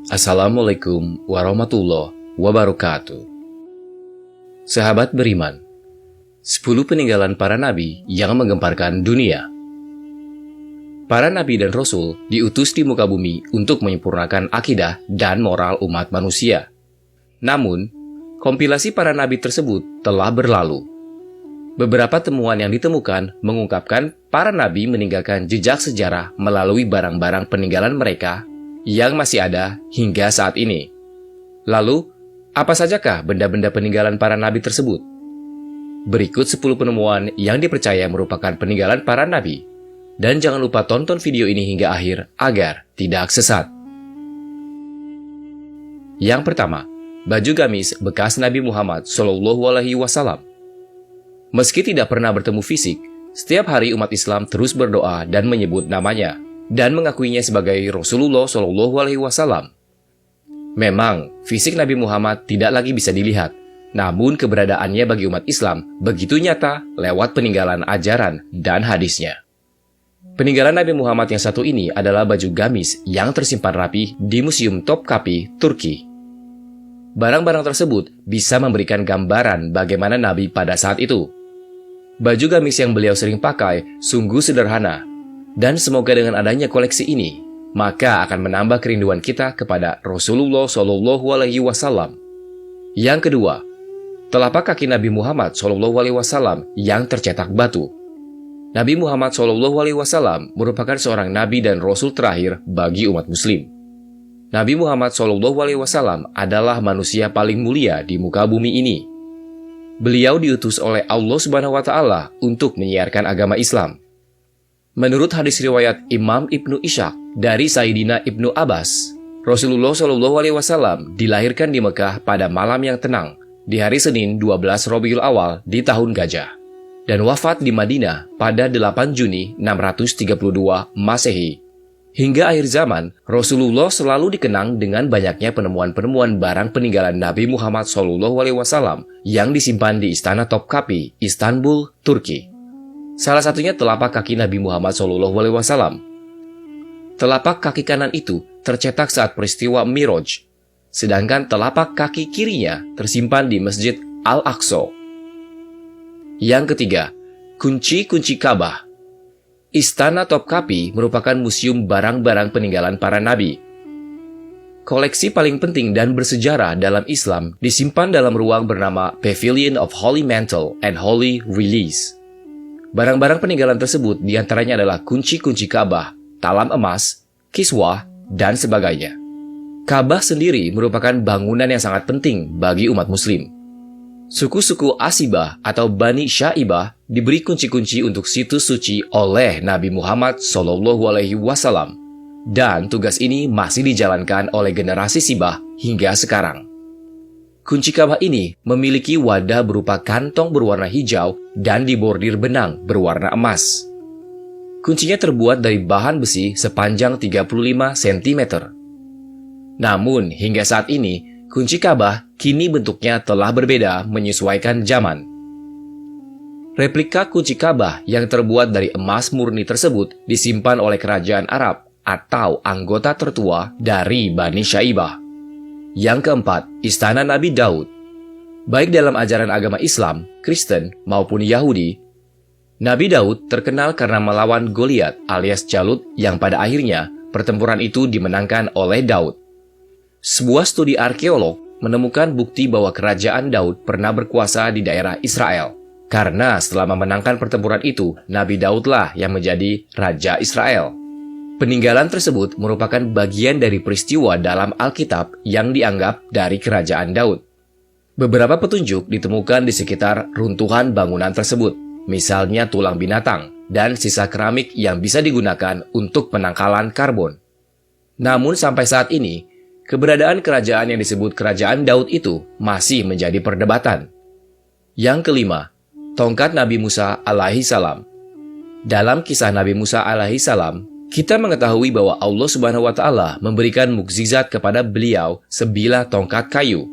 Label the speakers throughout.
Speaker 1: Assalamualaikum warahmatullahi wabarakatuh. Sahabat beriman, 10 peninggalan para nabi yang menggemparkan dunia. Para nabi dan rasul diutus di muka bumi untuk menyempurnakan akidah dan moral umat manusia. Namun, kompilasi para nabi tersebut telah berlalu. Beberapa temuan yang ditemukan mengungkapkan para nabi meninggalkan jejak sejarah melalui barang-barang peninggalan mereka yang masih ada hingga saat ini. Lalu, apa sajakah benda-benda peninggalan para nabi tersebut? Berikut 10 penemuan yang dipercaya merupakan peninggalan para nabi. Dan jangan lupa tonton video ini hingga akhir agar tidak sesat. Yang pertama, baju gamis bekas Nabi Muhammad SAW. Meski tidak pernah bertemu fisik, setiap hari umat Islam terus berdoa dan menyebut namanya dan mengakuinya sebagai Rasulullah SAW. Memang, fisik Nabi Muhammad tidak lagi bisa dilihat, namun keberadaannya bagi umat Islam begitu nyata lewat peninggalan ajaran dan hadisnya. Peninggalan Nabi Muhammad yang satu ini adalah baju gamis yang tersimpan rapi di Museum Topkapi, Turki. Barang-barang tersebut bisa memberikan gambaran bagaimana Nabi pada saat itu. Baju gamis yang beliau sering pakai sungguh sederhana, dan semoga dengan adanya koleksi ini, maka akan menambah kerinduan kita kepada Rasulullah SAW. Yang kedua, telapak kaki Nabi Muhammad SAW yang tercetak batu. Nabi Muhammad SAW merupakan seorang nabi dan rasul terakhir bagi umat muslim. Nabi Muhammad SAW adalah manusia paling mulia di muka bumi ini. Beliau diutus oleh Allah SWT untuk menyiarkan agama Islam. Menurut hadis riwayat Imam Ibnu Ishaq dari Sayyidina Ibnu Abbas, Rasulullah SAW dilahirkan di Mekah pada malam yang tenang di hari Senin 12 Rabiul Awal di tahun Gajah, dan wafat di Madinah pada 8 Juni 632 Masehi. Hingga akhir zaman, Rasulullah selalu dikenang dengan banyaknya penemuan-penemuan barang peninggalan Nabi Muhammad SAW yang disimpan di Istana Topkapi, Istanbul, Turki. Salah satunya telapak kaki Nabi Muhammad SAW. Telapak kaki kanan itu tercetak saat peristiwa Miraj, sedangkan telapak kaki kirinya tersimpan di Masjid Al-Aqsa. Yang ketiga, kunci-kunci Ka'bah. Istana Topkapi merupakan museum barang-barang peninggalan para nabi. Koleksi paling penting dan bersejarah dalam Islam disimpan dalam ruang bernama Pavilion of Holy Mantle and Holy Release. Barang-barang peninggalan tersebut diantaranya adalah kunci-kunci Ka'bah, talam emas, kiswah, dan sebagainya. Ka'bah sendiri merupakan bangunan yang sangat penting bagi umat muslim. Suku-suku Asibah atau Bani Syaibah diberi kunci-kunci untuk situs suci oleh Nabi Muhammad SAW, dan tugas ini masih dijalankan oleh generasi Sibah hingga sekarang. Kunci Ka'bah ini memiliki wadah berupa kantong berwarna hijau dan dibordir benang berwarna emas. Kuncinya terbuat dari bahan besi sepanjang 35 cm. Namun, hingga saat ini, kunci Ka'bah kini bentuknya telah berbeda menyesuaikan zaman. Replika kunci Ka'bah yang terbuat dari emas murni tersebut disimpan oleh kerajaan Arab atau anggota tertua dari Bani Syaibah. Yang keempat, Istana Nabi Daud. Baik dalam ajaran agama Islam, Kristen, maupun Yahudi, Nabi Daud terkenal karena melawan Goliat alias Jalut yang pada akhirnya pertempuran itu dimenangkan oleh Daud. Sebuah studi arkeolog menemukan bukti bahwa kerajaan Daud pernah berkuasa di daerah Israel. Karena setelah memenangkan pertempuran itu, Nabi Daudlah yang menjadi Raja Israel. Peninggalan tersebut merupakan bagian dari peristiwa dalam Alkitab yang dianggap dari kerajaan Daud. Beberapa petunjuk ditemukan di sekitar runtuhan bangunan tersebut, misalnya tulang binatang dan sisa keramik yang bisa digunakan untuk penangkalan karbon. Namun sampai saat ini, keberadaan kerajaan yang disebut kerajaan Daud itu masih menjadi perdebatan. Yang kelima, tongkat Nabi Musa alaihi salam. Dalam kisah Nabi Musa alaihi salam, kita mengetahui bahwa Allah SWT memberikan mukjizat kepada beliau sebilah tongkat kayu.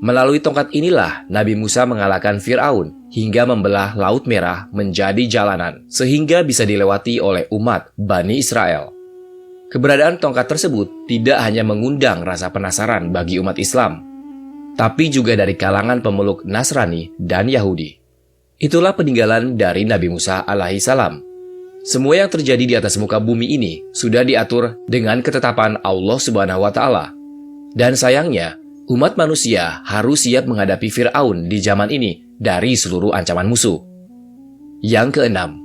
Speaker 1: Melalui tongkat inilah Nabi Musa mengalahkan Fir'aun hingga membelah Laut Merah menjadi jalanan, sehingga bisa dilewati oleh umat Bani Israel. Keberadaan tongkat tersebut tidak hanya mengundang rasa penasaran bagi umat Islam, tapi juga dari kalangan pemeluk Nasrani dan Yahudi. Itulah peninggalan dari Nabi Musa alaihi salam. Semua yang terjadi di atas muka bumi ini sudah diatur dengan ketetapan Allah Subhanahu wa Ta'ala. Dan sayangnya, umat manusia harus siap menghadapi Fir'aun di zaman ini dari seluruh ancaman musuh. Yang keenam,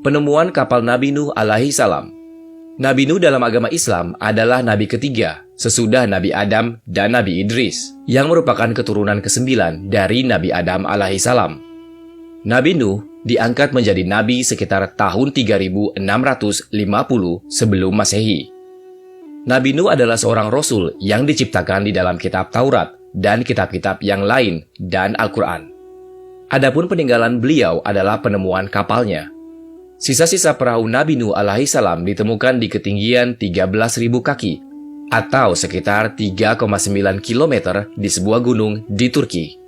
Speaker 1: penemuan kapal Nabi Nuh alaihi salam. Nabi Nuh dalam agama Islam adalah nabi ketiga sesudah Nabi Adam dan Nabi Idris, yang merupakan keturunan ke-9 dari Nabi Adam alaihi salam. Nabi Nuh diangkat menjadi nabi sekitar tahun 3650 sebelum Masehi. Nabi Nuh adalah seorang rasul yang diciptakan di dalam kitab Taurat dan kitab-kitab yang lain dan Al-Quran. Adapun peninggalan beliau adalah penemuan kapalnya. Sisa-sisa perahu Nabi Nuh alaihi salam ditemukan di ketinggian 13.000 kaki atau sekitar 3,9 km di sebuah gunung di Turki.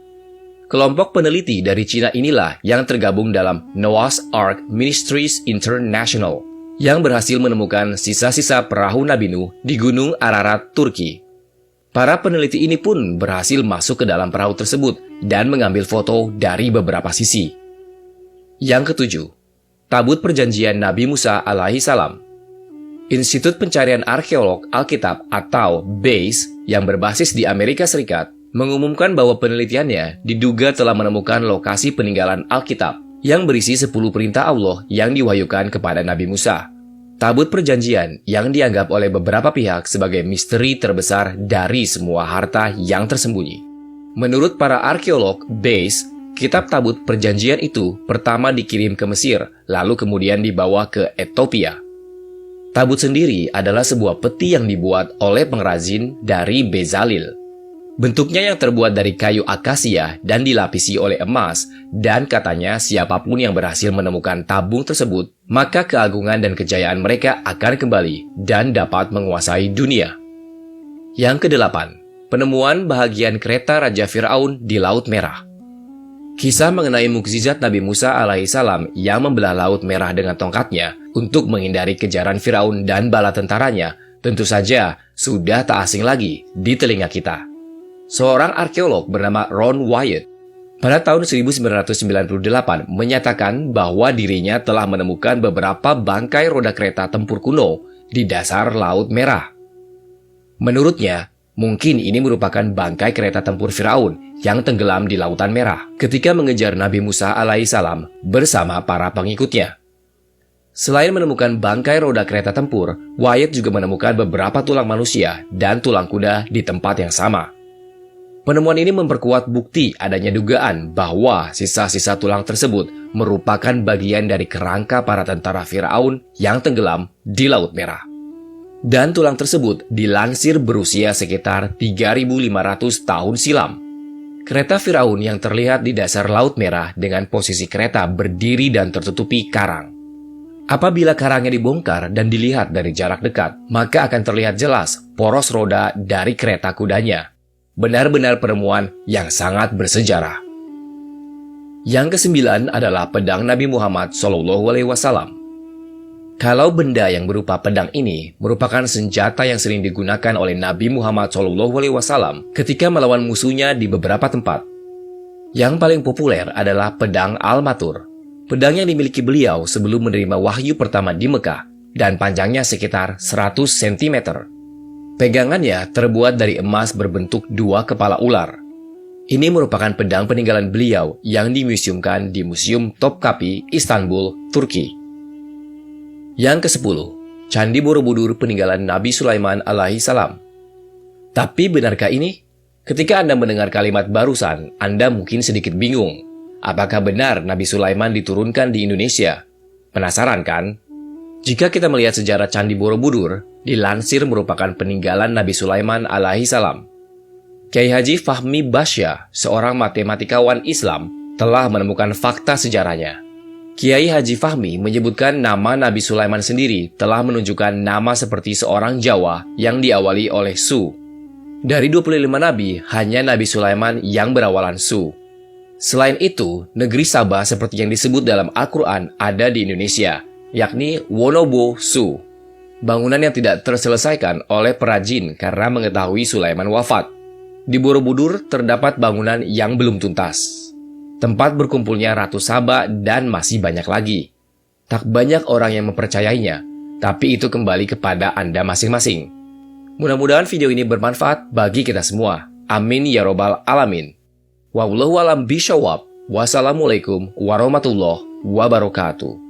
Speaker 1: Kelompok peneliti dari Cina inilah yang tergabung dalam Noah's Ark Ministries International yang berhasil menemukan sisa-sisa perahu Nabi Nuh di Gunung Ararat, Turki. Para peneliti ini pun berhasil masuk ke dalam perahu tersebut dan mengambil foto dari beberapa sisi. Yang ketujuh, Tabut Perjanjian Nabi Musa alaihi salam. Institut Pencarian Arkeolog Alkitab atau BASE yang berbasis di Amerika Serikat mengumumkan bahwa penelitiannya diduga telah menemukan lokasi peninggalan Alkitab yang berisi 10 perintah Allah yang diwahyukan kepada Nabi Musa. Tabut Perjanjian yang dianggap oleh beberapa pihak sebagai misteri terbesar dari semua harta yang tersembunyi. Menurut para arkeolog BASE, kitab Tabut Perjanjian itu pertama dikirim ke Mesir, lalu kemudian dibawa ke Ethiopia. Tabut sendiri adalah sebuah peti yang dibuat oleh pengrajin dari Bezalil. Bentuknya yang terbuat dari kayu akasia dan dilapisi oleh emas, dan katanya siapapun yang berhasil menemukan tabung tersebut, maka keagungan dan kejayaan mereka akan kembali dan dapat menguasai dunia. Yang kedelapan, penemuan bahagian kereta Raja Fir'aun di Laut Merah. Kisah mengenai mukjizat Nabi Musa alaihi salam yang membelah Laut Merah dengan tongkatnya untuk menghindari kejaran Fir'aun dan bala tentaranya tentu saja sudah tak asing lagi di telinga kita. Seorang arkeolog bernama Ron Wyatt pada tahun 1998 menyatakan bahwa dirinya telah menemukan beberapa bangkai roda kereta tempur kuno di dasar Laut Merah. Menurutnya, mungkin ini merupakan bangkai kereta tempur Firaun yang tenggelam di Lautan Merah ketika mengejar Nabi Musa alaihi salam bersama para pengikutnya. Selain menemukan bangkai roda kereta tempur, Wyatt juga menemukan beberapa tulang manusia dan tulang kuda di tempat yang sama. Penemuan ini memperkuat bukti adanya dugaan bahwa sisa-sisa tulang tersebut merupakan bagian dari kerangka para tentara Firaun yang tenggelam di Laut Merah. Dan tulang tersebut dilansir berusia sekitar 3.500 tahun silam. Kereta Firaun yang terlihat di dasar Laut Merah dengan posisi kereta berdiri dan tertutupi karang. Apabila karangnya dibongkar dan dilihat dari jarak dekat, maka akan terlihat jelas poros roda dari kereta kudanya. Benar-benar penemuan yang sangat bersejarah. Yang kesembilan adalah pedang Nabi Muhammad SAW. Kalau benda yang berupa pedang ini merupakan senjata yang sering digunakan oleh Nabi Muhammad SAW ketika melawan musuhnya di beberapa tempat. Yang paling populer adalah pedang Al-Matur, pedang yang dimiliki beliau sebelum menerima wahyu pertama di Mekah dan panjangnya sekitar 100 cm. Pegangannya terbuat dari emas berbentuk dua kepala ular. Ini merupakan pedang peninggalan beliau yang dimuseumkan di Museum Topkapi, Istanbul, Turki. Yang ke-10, Candi Borobudur peninggalan Nabi Sulaiman alaihi salam. Tapi benarkah ini? Ketika Anda mendengar kalimat barusan, Anda mungkin sedikit bingung. Apakah benar Nabi Sulaiman diturunkan di Indonesia? Penasaran kan? Jika kita melihat sejarah Candi Borobudur, dilansir merupakan peninggalan Nabi Sulaiman alaihi salam. Kiai Haji Fahmi Basya, seorang matematikawan Islam, telah menemukan fakta sejarahnya. Kiai Haji Fahmi menyebutkan nama Nabi Sulaiman sendiri telah menunjukkan nama seperti seorang Jawa yang diawali oleh Su. Dari 25 nabi, hanya Nabi Sulaiman yang berawalan Su. Selain itu, negeri Sabah seperti yang disebut dalam Al-Quran ada di Indonesia, yakni Wonobo Su. Bangunan yang tidak terselesaikan oleh perajin karena mengetahui Sulaiman wafat. Di Borobudur terdapat bangunan yang belum tuntas. Tempat berkumpulnya Ratu Saba dan masih banyak lagi. Tak banyak orang yang mempercayainya, tapi itu kembali kepada Anda masing-masing. Mudah-mudahan video ini bermanfaat bagi kita semua. Amin ya robbal alamin. Wallahu a'lam bishawab. Wassalamualaikum warahmatullahi wabarakatuh.